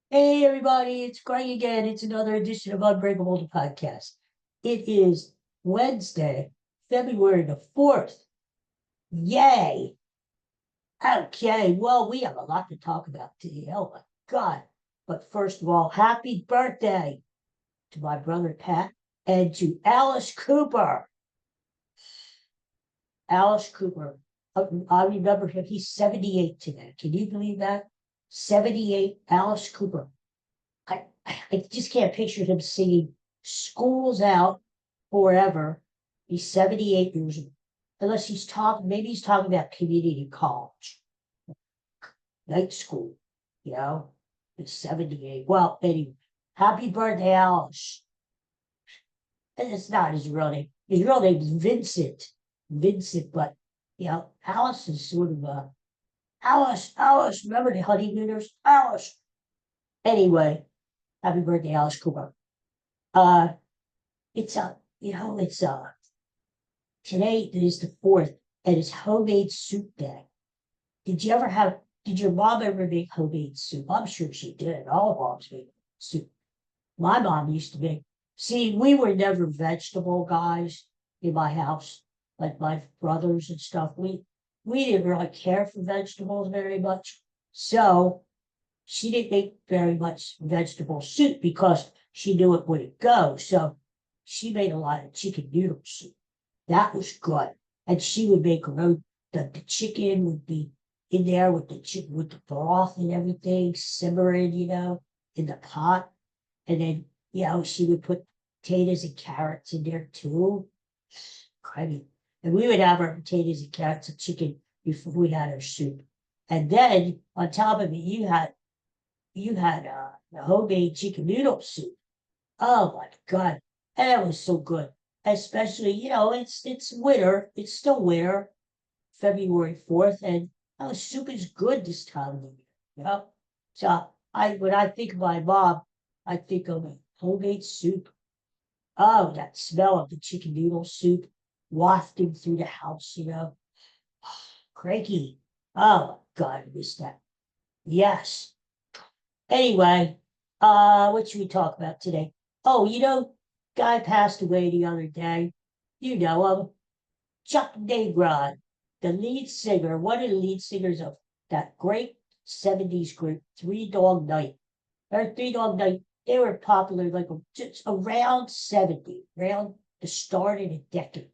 Hey everybody, it's Greg again. It's another edition of Unbreakable the podcast. It is Wednesday, February the 4th. Yay! Okay, well, we have a lot to talk about today. Oh my God. But first of all, happy birthday to my brother Pat and to Alice Cooper. Alice Cooper. I remember him. He's 78 today. Can you believe that? 78, Alice Cooper. I just can't picture him singing "School's Out" forever. He's 78 years old. Unless he's talking, maybe he's talking about community college, night school, you know, he's 78. Well, anyway, happy birthday, Alice. And it's not his real name. His real name is Vincent. Vincent, but, Alice is sort of a, Alice, remember the honeymooners? Alice. Anyway, happy birthday, Alice Cooper. Uh, it's today is the 4th and it's homemade soup day. Did your mom ever make homemade soup? I'm sure she did. All moms make soup. My mom used to make, see, we were never vegetable guys in my house, like my brothers and stuff. We didn't really care for vegetables very much. So she didn't make very much vegetable soup because she knew it wouldn't go. So she made a lot of chicken noodle soup. That was good. And she would make her own, the chicken would be in there with the chicken, with the broth and everything, simmering, in the pot. And then, she would put potatoes and carrots in there too. Crummy. And we would have our potatoes and carrots and chicken before we had our soup. And then on top of it, you had the homemade chicken noodle soup. Oh my God. And that was so good. Especially, it's winter. It's still winter, February 4th, and soup is good this time of the year. So when I think of my mom, I think of homemade soup. Oh, that smell of the chicken noodle soup wafting through the house. Cranky. Oh my God, I miss that. Yes. Anyway, what should we talk about today? Oh, guy passed away the other day. You know him, Chuck Negron, the lead singer, one of the lead singers of that great 70s group, Three Dog Night. Or Three Dog Night, they were popular like just around 70, around the start of the decade.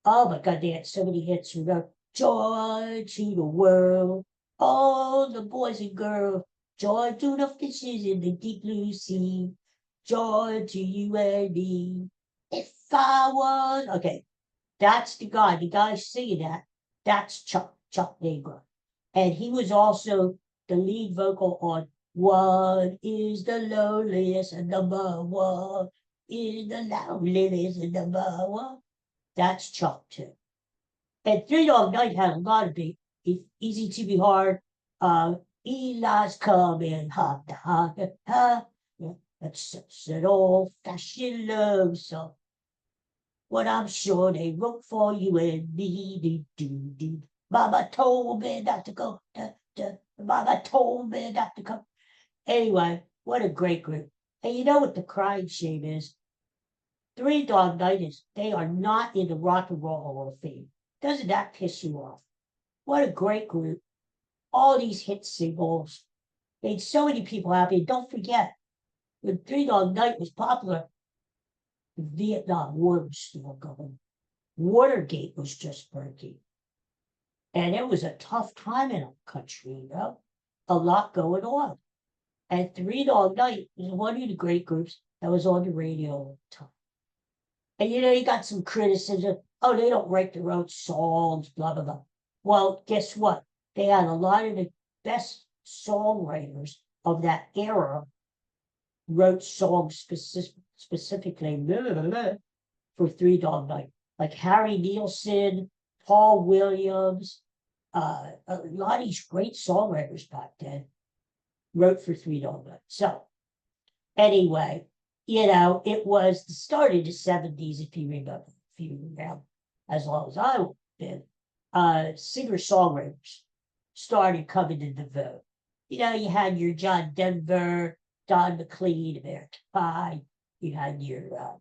Oh my God, they had so many hits. Remember, Joy to the World, all the boys and girls, joy to the fishes in the deep blue sea, joy to you and me. If I was, okay, that's the guy singing that. That's Chuck Negro. And he was also the lead vocal on "What is the loneliest and number one is the loneliest and number one." That's Chuck too. And Three Dog Night had a lot of big, Easy to Be Hard, Eli's coming, hot, hot, hot. Yeah, that's such an old fashioned love song. What I'm sure they wrote for you and me. Do. Mama told me not to go. Mama told me not to come. Anyway, what a great group. And you know what the crying shame is? Three Dog Night is, they are not in the Rock and Roll Hall of Fame. Doesn't that piss you off? What a great group. All these hit singles made so many people happy. And don't forget, when Three Dog Night was popular, the Vietnam War was still going. Watergate was just breaking. And it was a tough time in our country. A lot going on. And Three Dog Night was one of the great groups that was on the radio all the time. And you got some criticism. Oh, they don't write their own songs, blah, blah, blah. Well, guess what? They had a lot of the best songwriters of that era wrote songs specifically for Three Dog Night. Like Harry Nilsson, Paul Williams, a lot of these great songwriters back then wrote for Three Dog Night. So anyway, it was the start of the 70s, if you remember, as long as I've been, singer-songwriters started coming into vogue. You had your John Denver, Don McLean, American Pie. You had your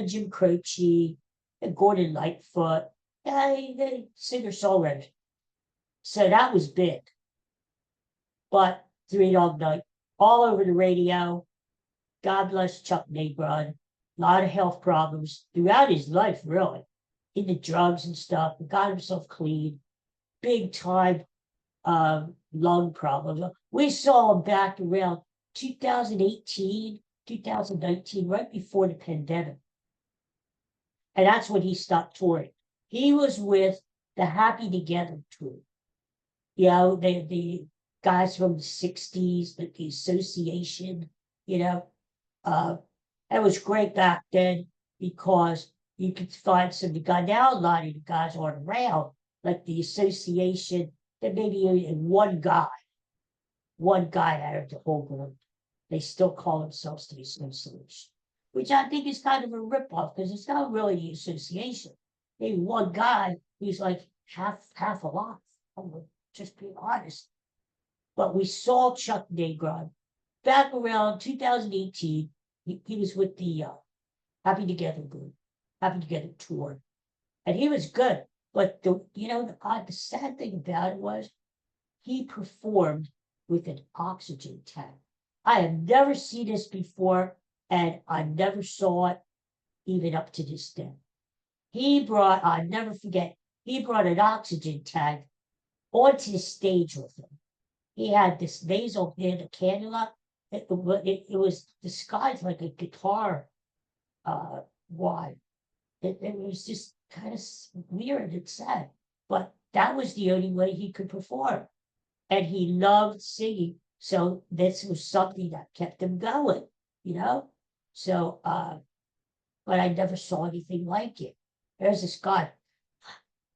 Jim Croce, and Gordon Lightfoot, singer-songwriters. So that was big. But Three Dog Night, all over the radio. God bless Chuck Negron. A lot of health problems throughout his life, really. Into drugs and stuff. Got himself clean. Big time lung problems. We saw him back around 2018, 2019, right before the pandemic. And that's when he stopped touring. He was with the Happy Together tour. The guys from the 60s, the association, you know. It was great back then because you could find some of the guys. Now a lot of the guys aren't around, like the association, that maybe one guy out of the whole group. They still call themselves the association, which I think is kind of a ripoff because it's not really the association. Maybe one guy who's like half alive. I'm just being honest. But we saw Chuck Negron back around 2018. He was with the Happy Together group, Happy Together tour, and he was good. But the sad thing about it was he performed with an oxygen tank. I have never seen this before, and I never saw it even up to this day. I'll never forget, he brought an oxygen tank onto the stage with him. He had this nasal a cannula. It was disguised like a guitar wide. It was just kind of weird and sad. But that was the only way he could perform. And he loved singing. So this was something that kept him going, So, but I never saw anything like it. There's this guy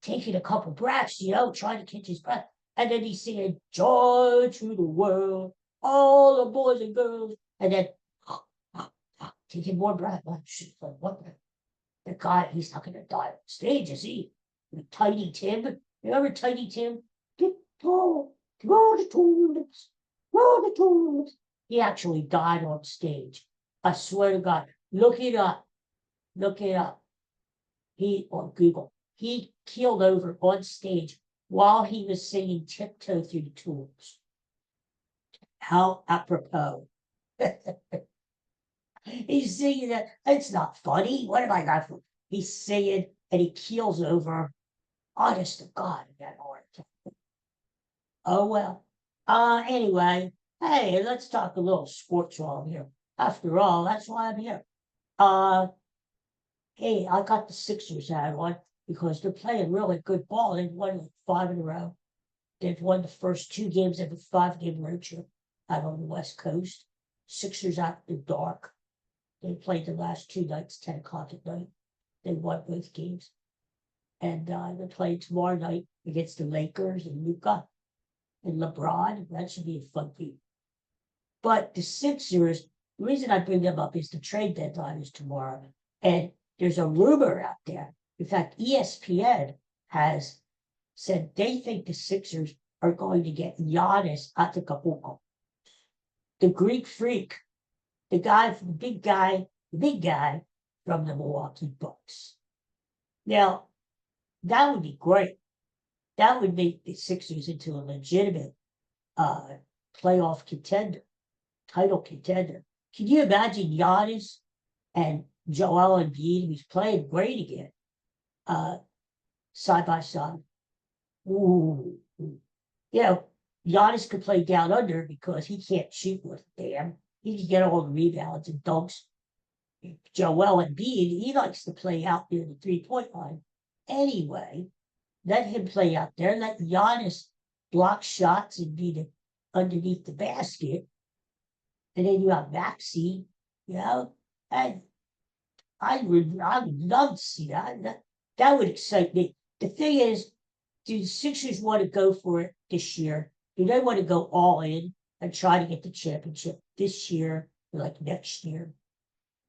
taking a couple breaths, trying to catch his breath. And then he's singing, "Joy to the world, all the boys and girls." And then taking more breath. Like, what the guy, he's not going to die on stage, is he? Tiny Tim. Remember Tiny Tim? Get tall, go to tulips, go to tulips. He actually died on stage. I swear to God. Look it up. On Google. He keeled over on stage while he was singing "Tiptoe Through the Tulips." How apropos. He's singing that. It's not funny. What am I laughing? He's singing and he keels over. Honest to God, that heart attack. Oh well. Anyway, hey, let's talk a little sports while I'm here. After all, that's why I'm here. Hey, I got the Sixers hat on because they're playing really good ball. They've won like 5 in a row. They've won the first 2 games of a 5-game road trip out on the West Coast. Sixers after dark. They played the last 2 nights, 10 o'clock at night. They won both games. And they're playing tomorrow night against the Lakers and Luka and LeBron. That should be a fun game. But the Sixers, the reason I bring them up is the trade deadline is tomorrow. And there's a rumor out there. In fact, ESPN has said they think the Sixers are going to get Giannis Antetokounmpo, the Greek freak, the big guy from the Milwaukee Bucks. Now, that would be great. That would make the Sixers into a legitimate playoff contender, title contender. Can you imagine Giannis and Joel Embiid, who's playing great again, side by side? Ooh. Giannis could play down under because he can't shoot with damn. He can get all the rebounds and dunks. Joel Embiid, he likes to play out near the 3-point line. Anyway, let him play out there. Let Giannis block shots and be underneath the basket. And then you have Maxey, and I would love to see that. That would excite me. The thing is, do the Sixers want to go for it this year? Do they want to go all in and try to get the championship this year or like next year?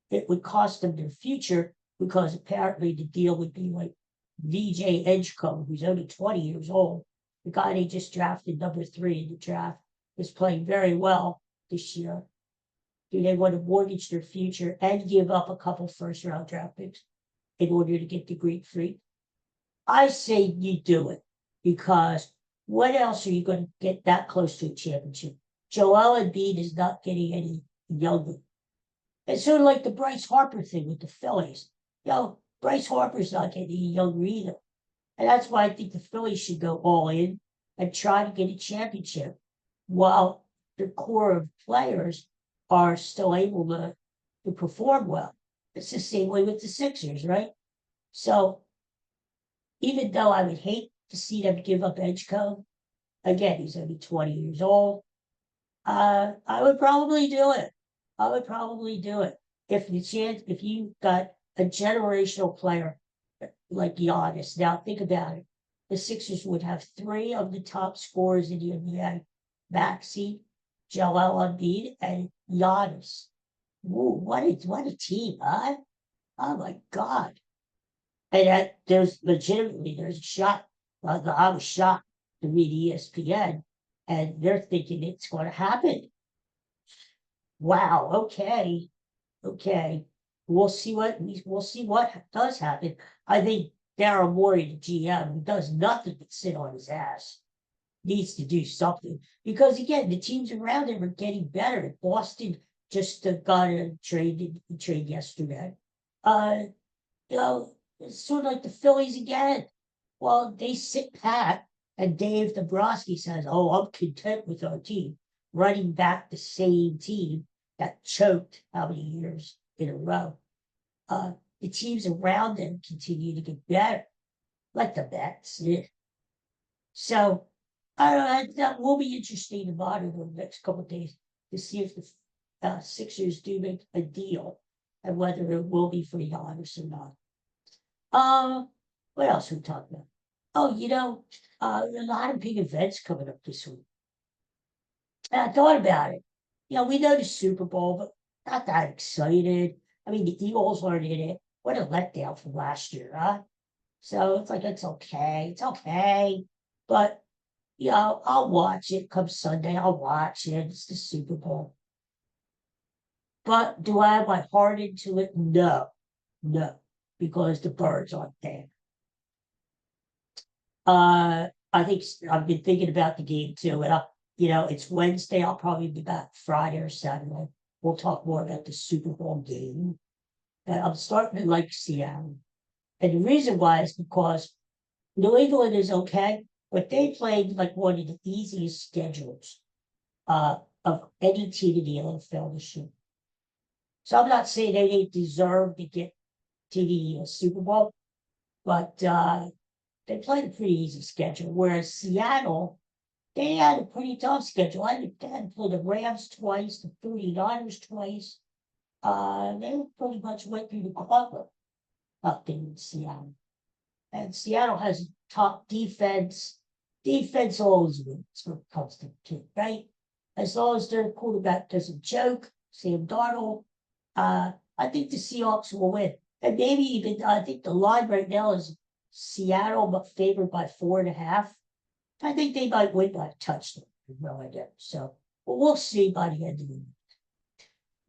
It would cost them their future because apparently the deal would be like VJ Edgecombe, who's only 20 years old, the guy they just drafted #3 in the draft, is playing very well this year. Do they want to mortgage their future and give up a couple first-round draft picks in order to get the Greek Freak? I say you do it, because what else are you going to get that close to a championship? Joel Embiid is not getting any younger. It's sort of like the Bryce Harper thing with the Phillies. Bryce Harper's not getting any younger either. And that's why I think the Phillies should go all in and try to get a championship while the core of players are still able to perform well. It's the same way with the Sixers, right? So even though I would hate to see them give up Edgecombe, again, he's only 20 years old, I would probably do it. I would probably do it. If you got a generational player like Giannis, now think about it. The Sixers would have 3 of the top scorers in the NBA: Maxey, Joel Embiid, and Giannis. Ooh, what a team, huh? Oh my God. And there's a shot. I was shocked to read ESPN, and they're thinking it's going to happen. Wow. Okay. We'll see what does happen. I think Daryl Morey, the GM, who does nothing but sit on his ass, needs to do something, because again, the teams around him are getting better. Boston just got a trade yesterday. It's sort of like the Phillies again. Well, they sit pat, and Dave Dombrowski says, "Oh, I'm content with our team," running back the same team that choked how many years in a row. The teams around them continue to get better, like the Mets. Yeah. So that will be interesting to monitor the next couple of days to see if the Sixers do make a deal and whether it will be for Giannis or not. What else are we talking about? Oh, a lot of big events coming up this week. And I thought about it. We know the Super Bowl, but not that excited. I mean, the Eagles aren't in it. What a letdown from last year, huh? So it's like, it's okay. It's okay. But, I'll watch it come Sunday. I'll watch it. It's the Super Bowl. But do I have my heart into it? No, because the birds aren't there. I think I've been thinking about the game too, and it's Wednesday. I'll probably be back Friday or Saturday. We'll talk more about the Super Bowl game. And I'm starting to like Seattle, and the reason why is because New England is okay, but they played like one of the easiest schedules of any team in the NFL this year. So I'm not saying they didn't deserve to get to the Super Bowl, but they played a pretty easy schedule. Whereas Seattle, they had a pretty tough schedule. They had to play the Rams twice, the 49ers twice. They pretty much went through the gauntlet up there in Seattle. And Seattle has top defense. Defense always wins when it comes to the team, right? As long as their quarterback doesn't choke, Sam Darnold, I think the Seahawks will win. And maybe even, I think the line right now is Seattle, but favored by 4.5. I think they might win by a touchdown. No idea. So, but we'll see by the end of the week.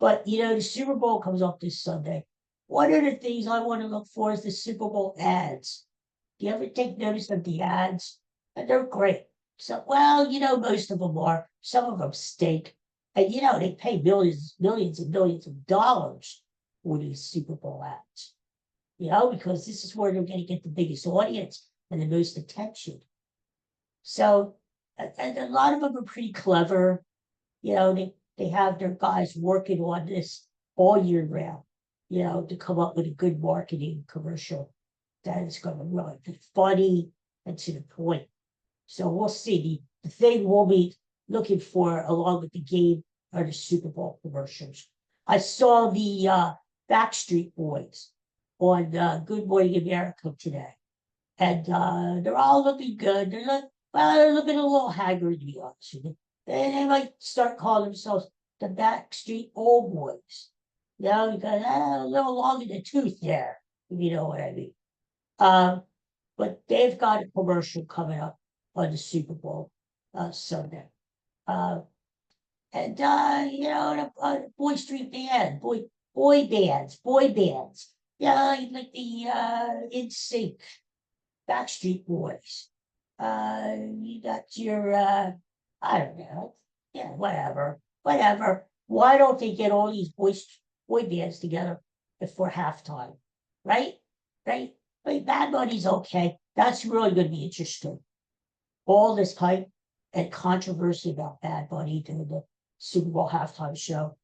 But, the Super Bowl comes up this Sunday. One of the things I want to look for is the Super Bowl ads. Do you ever take notice of the ads? And they're great. So, well, most of them are. Some of them stink. And, they pay millions and millions of dollars for these Super Bowl ads. Because this is where they're going to get the biggest audience and the most attention. So, and a lot of them are pretty clever. They have their guys working on this all year round, to come up with a good marketing commercial that is going to really be funny and to the point. So we'll see. The thing we'll be looking for along with the game are the Super Bowl commercials. I saw the Backstreet Boys on Good Morning America today. And they're all looking good. They're looking a little haggard, to be honest with you. They might start calling themselves the Backstreet Old Boys. Because a little long in the tooth there, if you know what I mean. But they've got a commercial coming up. on the Super Bowl Sunday. And you know, the Boy Street Band, boy bands. Yeah, like the NSYNC, Backstreet Boys. You got your I don't know. Yeah, whatever. Why don't they get all these boy bands together before halftime? Right? Right? I mean, Bad Bunny's okay. That's really going to be interesting. All this hype and controversy about Bad Bunny doing the Super Bowl halftime show.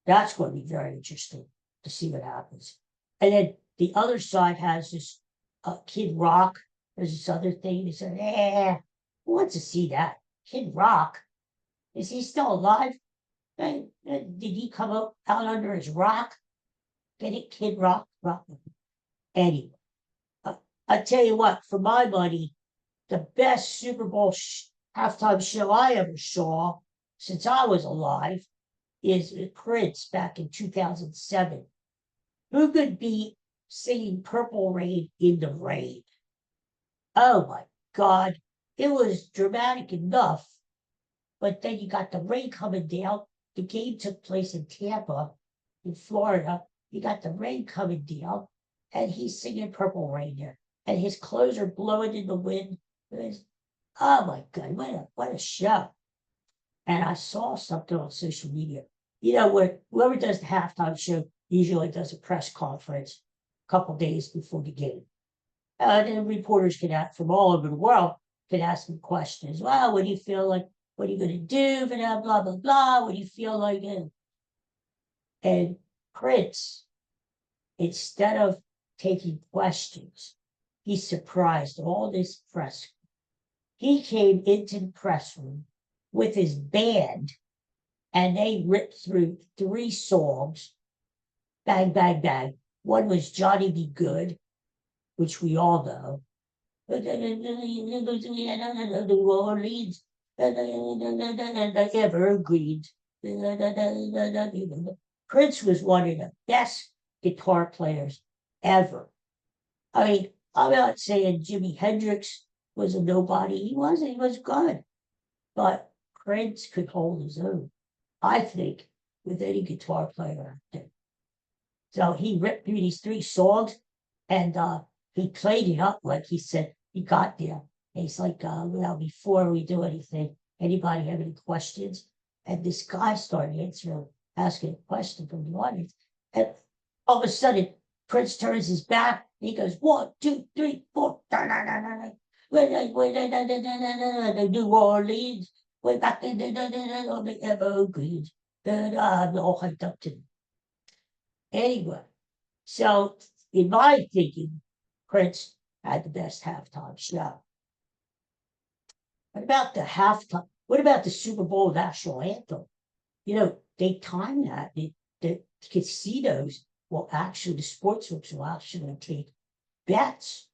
That's going to be very interesting to see what happens. And then the other side has this Kid Rock. There's this other thing. They said, who wants to see that? Kid Rock? Is he still alive? Did he come out under his rock? Get it, Kid Rock? Anyway, I tell you what, for my money, the best Super Bowl halftime show I ever saw since I was alive is Prince back in 2007. Who could be singing Purple Rain in the Rain? Oh my God. It was dramatic enough. But then you got the rain coming down. The game took place in Tampa, in Florida. You got the rain coming down, and he's singing Purple Rain there. And his clothes are blowing in the wind. Oh my God, what a show. And I saw something on social media. You know, where whoever does the halftime show usually does a press conference a couple days before the game. And reporters can ask from all over the world can ask them questions. Well, what do you feel like? What are you going to do? Blah, blah, blah, blah. What do you feel like? And Prince, instead of taking questions, he surprised all this press. He came into the press room with his band, and they ripped through 3 songs. Bang, bang, bang. One was Johnny Be Good, which we all know. New Orleans, the Evergreens. Prince was one of the best guitar players ever. I mean, I'm not saying Jimi Hendrix was a nobody. He wasn't. He was good. But Prince could hold his own, I think, with any guitar player. So he ripped through these 3 songs, and he played it up like he said he got there. And he's like, well, before we do anything, anybody have any questions? And this guy started asking a question from the audience. And all of a sudden, Prince turns his back. And he goes, 1, 2, 3, 4. The New Orleans. Way back in the Evergreens. I'm all hyped up to them. Anyway, so in my thinking, Prince had the best halftime show. What about the halftime? What about the Super Bowl national anthem? You know, they time that. The casinos will actually, the sportsbooks will actually take bets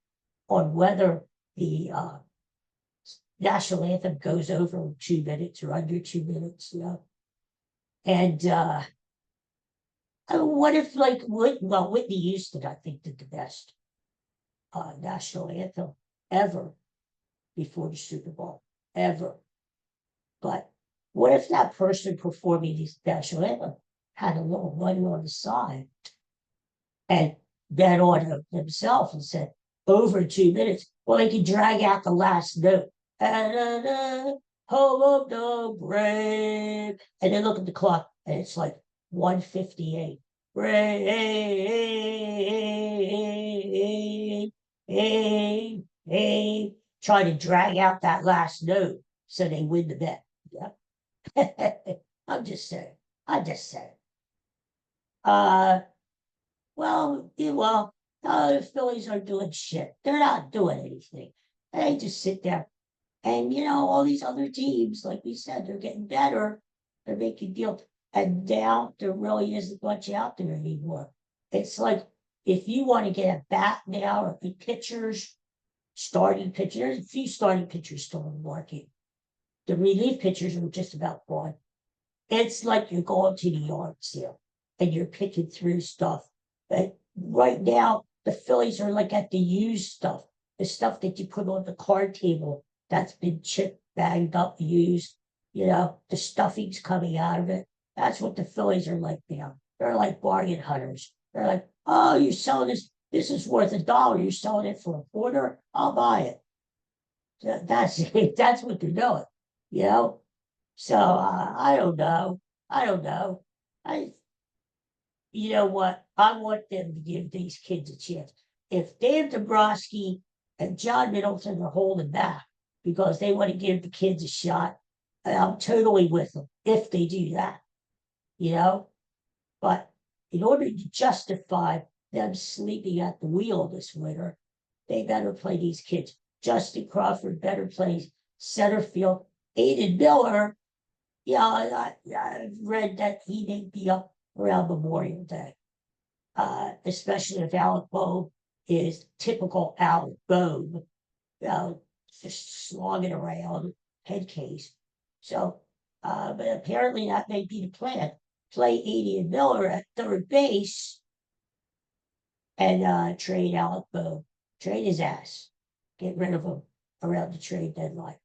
on whether the national anthem goes over 2 minutes or under 2 minutes, you know. And what if, like, Whitney Houston, I think, did the best national anthem ever before the Super Bowl, ever. But what if that person performing the national anthem had a little money on the side and bet on himself and said, over 2 minutes, well, they can drag out the last note. Home of the brave. And then look at the clock, and it's like 1:58. Trying to drag out that last note so they win the bet. Yep. I'm just saying. The Phillies are doing shit. They're not doing anything. They just sit there. And, you know, all these other teams, like we said, they're getting better. They're making deals. And now there really isn't much out there anymore. It's like, if you want to get a bat now or pitchers, starting pitchers, there's a few starting pitchers still in the market. The relief pitchers are just about gone. It's like you're going to the yard sale and you're picking through stuff. But right now, the Phillies are like at the used stuff, the stuff that you put on the card table that's been chipped, banged up, used. The stuffing's coming out of it. That's what the Phillies are like now. They're like bargain hunters. They're like, oh, you're selling this. This is worth $1. You're selling it for a quarter. I'll buy it. That's what they're doing. You know. So I don't know. I don't know. I You know what? I want them to give these kids a chance. If Dave Dombrowski and John Middleton are holding back because they want to give the kids a shot, I'm totally with them if they do that, you know. But in order to justify them sleeping at the wheel this winter, they better play these kids. Justin Crawford better play center field. Aiden Miller, I've read that he may be up around Memorial Day, especially if Alec Bohm is typical Alec Bohm, just slogging around, head case. So, but apparently that may be the plan. Play Aiden Miller at third base and trade Alec Bohm, trade his ass, get rid of him around the trade deadline.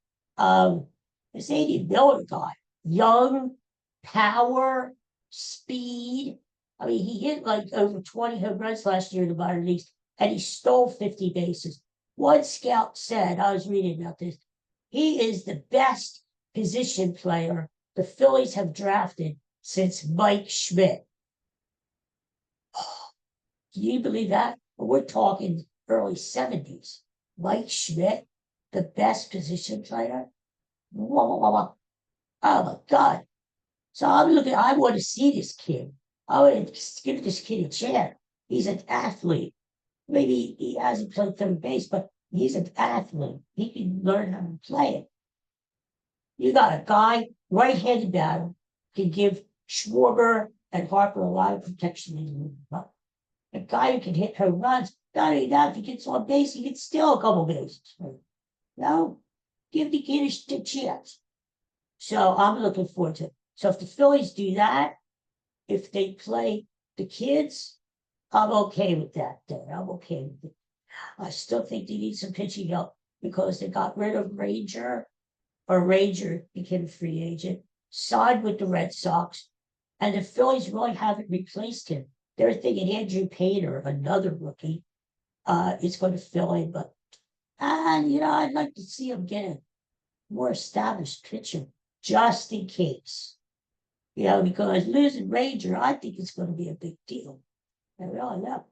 This Aiden Miller guy, young, power, speed. I mean, he hit like over 20 home runs last year in the minor leagues, and he stole 50 bases. One scout said, I was reading about this, he is the best position player the Phillies have drafted since Mike Schmidt. Can you believe that? We're talking early 70s. Mike Schmidt, the best position player. Oh my God. So I want to see this kid. I want to give this kid a chance. He's an athlete. Maybe he hasn't played third base, but he's an athlete. He can learn how to play it. You got a guy, right-handed batter, can give Schwarber and Harper a lot of protection in the a guy who can hit home runs. Not only that, if he gets on base, he can steal a couple bases. No, give the kid a chance. So I'm looking forward to it. So if the Phillies do that, if they play the kids, I'm okay with that. I'm okay with it. I still think they need some pitching help because they got rid of Ranger, or Ranger became a free agent, signed with the Red Sox, and the Phillies really haven't replaced him. They're thinking Andrew Painter, another rookie, is going to fill in, but I'd like to see him get a more established pitcher just in case. Because losing Ranger, I think it's going to be a big deal. I really know.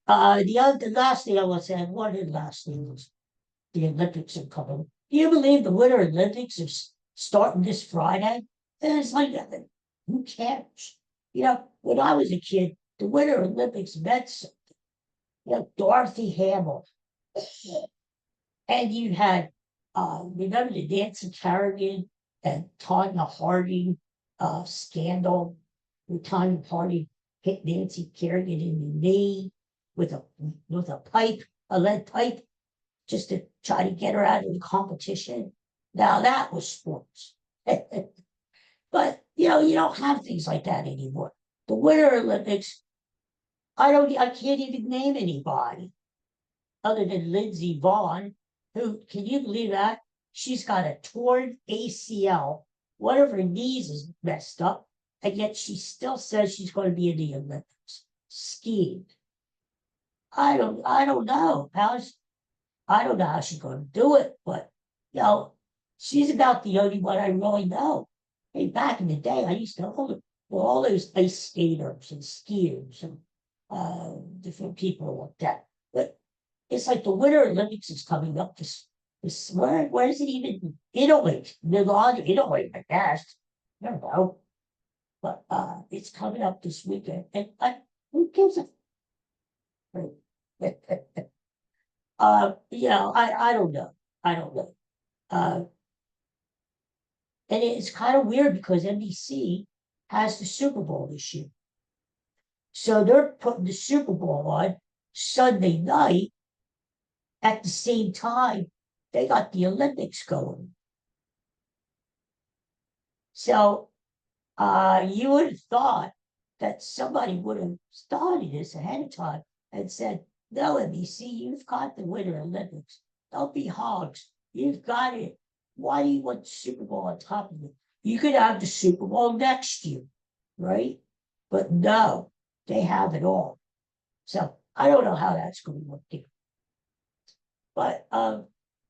The last thing I want to say, one of the last things, the Olympics are coming. Do you believe the Winter Olympics are starting this Friday? And it's like, who cares? When I was a kid, the Winter Olympics meant something. Dorothy Hamill. And you had, remember the Nancy Kerrigan and Tanya Harding scandal, where Tanya Harding hit Nancy Kerrigan in the knee with a pipe, a lead pipe, just to try to get her out of the competition. Now that was sports. But you don't have things like that anymore. The Winter Olympics, I can't even name anybody other than Lindsey Vonn, who, can you believe that? She's got a torn ACL. One of her knees is messed up, and yet she still says she's going to be in the Olympics skiing. I don't know I don't know how she's going to do it, but she's about the only one I really know. Hey, back in the day, I used to know all those ice skaters and skiers and different people like that. But it's like the Winter Olympics is coming up this where is it even? Italy, Milan, Italy, I guess. I don't know. But it's coming up this weekend. And who gives a I don't know. I don't know. And it's kind of weird because NBC has the Super Bowl this year. So they're putting the Super Bowl on Sunday night at the same time they got the Olympics going. So you would have thought that somebody would have studied this ahead of time and said, no, NBC, you've got the Winter Olympics. Don't be hogs. You've got it. Why do you want the Super Bowl on top of it? You could have the Super Bowl next year, right? But no, they have it all. So I don't know how that's going to work there. But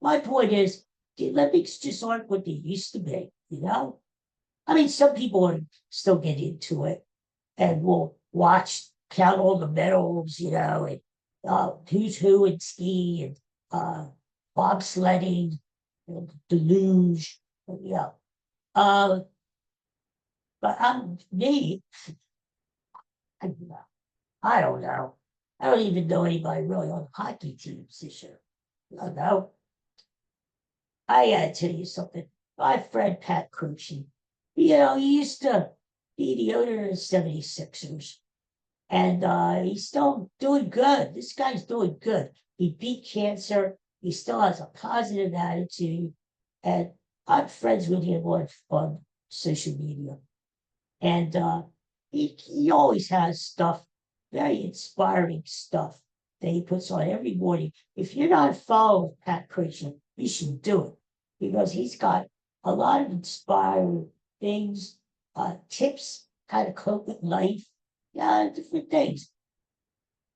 my point is, the Olympics just aren't what they used to be, you know? I mean, some people are still get into it and will watch, count all the medals, and who's who in ski and bobsledding, and the luge, yeah. Uh, but me, I don't know. I don't know. I don't even know anybody really on hockey teams this year. I don't know. I gotta tell you something. My friend Pat Crucci, he used to be the owner of the 76ers. And he's still doing good. This guy's doing good. He beat cancer. He still has a positive attitude. And I'm friends with him on social media. And he always has stuff, very inspiring stuff that he puts on every morning. If you're not following Pat Christian, you should do it because he's got a lot of inspiring things, tips, how to cope with life, yeah, different things.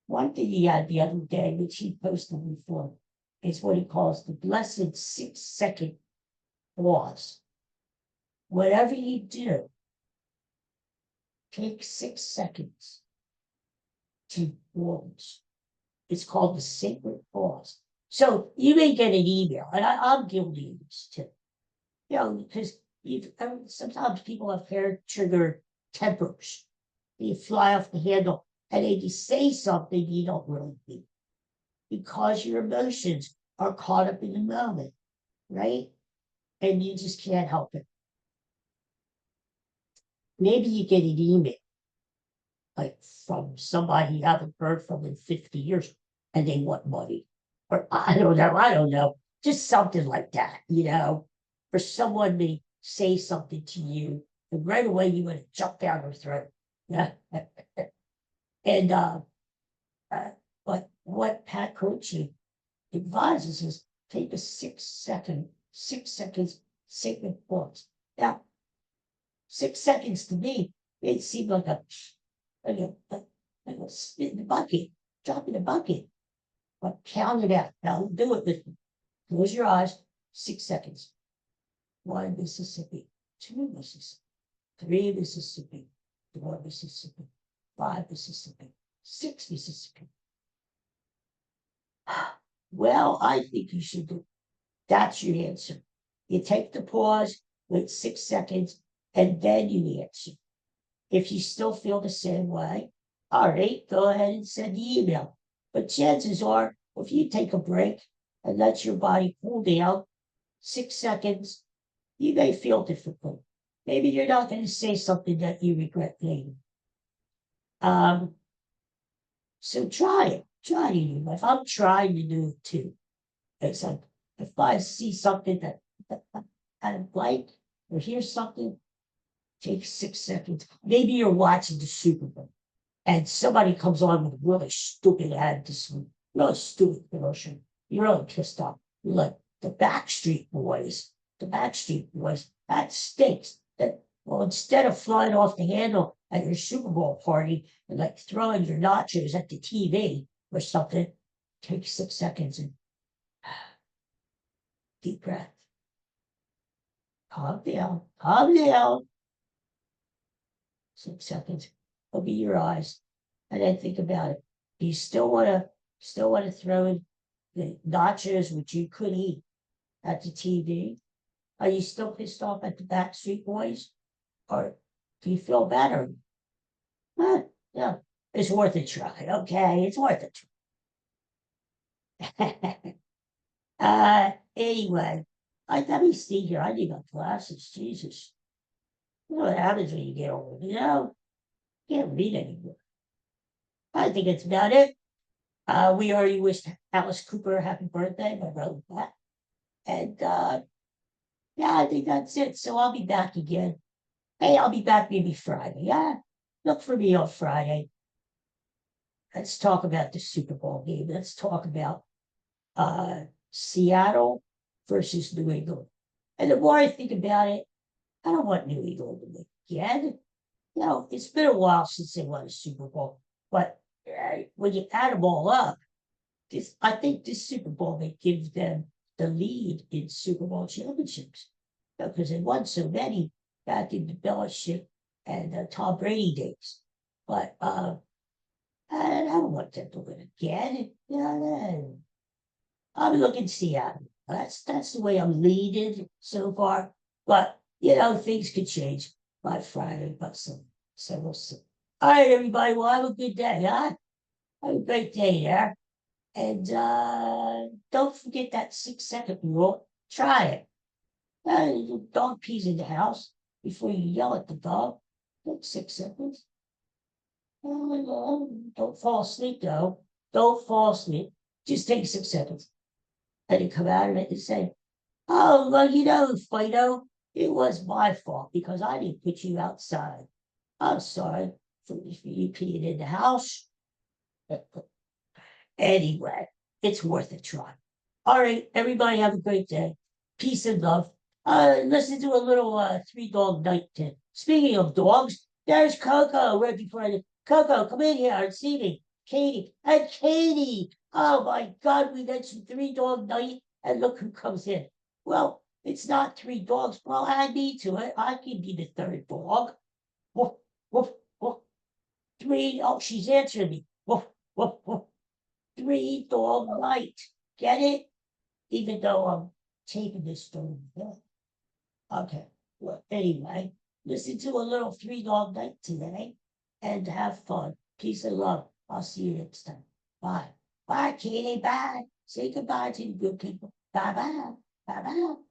One thing he had the other day, which he posted before, is what he calls the blessed 6 second pause. Whatever you do, take 6 seconds to pause. It's called the sacred pause. So you may get an email, and I'm guilty of this too. Because sometimes people have hair trigger tempers. You fly off the handle, and then you say something you don't really mean because your emotions are caught up in the moment, right? And you just can't help it. Maybe you get an email like from somebody you haven't heard from in 50 years and they want money. Or I don't know. Just something like that, For someone to say something to you, and right away you want to jump down their throat. Yeah. And but what Pat Croce advises is take a 6 seconds sacred pause. Now, 6 seconds to me, it seemed like a spit in the bucket, drop in the bucket. But count it out. Now do it with me. Close your eyes. 6 seconds. 1 Mississippi, 2 Mississippi, 3 Mississippi, 4 Mississippi, 5 Mississippi, 6 Mississippi. Well, I think you should do. That's your answer. You take the pause, wait 6 seconds, and then you answer. If you still feel the same way, all right, go ahead and send the email. But chances are, if you take a break and let your body cool down 6 seconds, you may feel differently. Maybe you're not going to say something that you regret later. So try it. Try to do life. I'm trying to do it too. It's like if I see something that I don't like or hear something, take 6 seconds. Maybe you're watching the Super Bowl and somebody comes on with a really stupid ad this week, really stupid commercial. You're really pissed off. You're like, the Backstreet Boys, that stinks. Well, instead of flying off the handle at your Super Bowl party and like throwing your nachos at the TV or something, take 6 seconds and deep breath. Calm down, calm down. 6 seconds. Open your eyes and then think about it. Do you still want to throw in the nachos, which you could eat at the TV? Are you still pissed off at the Backstreet Boys? Or do you feel better? Yeah, it's worth a try. Okay, it's worth a try. Anyway, let me see here. I need my glasses. Jesus. You know what happens when you get older, Can't read anymore. I think it's about it. We already wished Alice Cooper a happy birthday, my brother Pat. And yeah, I think that's it. So I'll be back again. Hey, I'll be back maybe Friday. Yeah. Look for me on Friday. Let's talk about the Super Bowl game. Let's talk about Seattle versus New England. And the more I think about it, I don't want New England to win again. It's been a while since they won a Super Bowl, but when you add them all up, I think this Super Bowl may give them the lead in Super Bowl championships because they won so many back in the Belichick and Tom Brady days. But I don't want them to win again. I'm looking Seattle. That's the way I'm leading so far. But things could change by Friday. But so we'll see. All right, everybody. Well, have a good day, huh? Have a great day there. And don't forget that 6-second rule. Try it. Dog pees in the house before you yell at the dog. Take 6 seconds. Don't fall asleep, though. Don't fall asleep. Just take 6 seconds. And you come out of it and say, oh, well, Fido, it was my fault because I didn't put you outside. I'm sorry for you peeing in the house. Anyway, it's worth a try. All right, everybody have a great day. Peace and love. Listen to a little Three Dog Night tip. Speaking of dogs, there's Coco right before I Coco, come in here and see me. Katie. And Katie. Oh my God, we mentioned Three Dog Night and look who comes in. Well, it's not three dogs. Well, add me to it. I can be the third dog. Woof, woof, woof. Three. Oh, she's answering me. Woof, woof, woof. Three Dog Night. Get it? Even though I'm taking this story. Okay. Well, anyway, listen to a little Three Dog Night today and have fun. Peace and love. I'll see you next time. Bye. Bye, Katie. Bye. Say goodbye to the good people. Bye bye. Bye bye.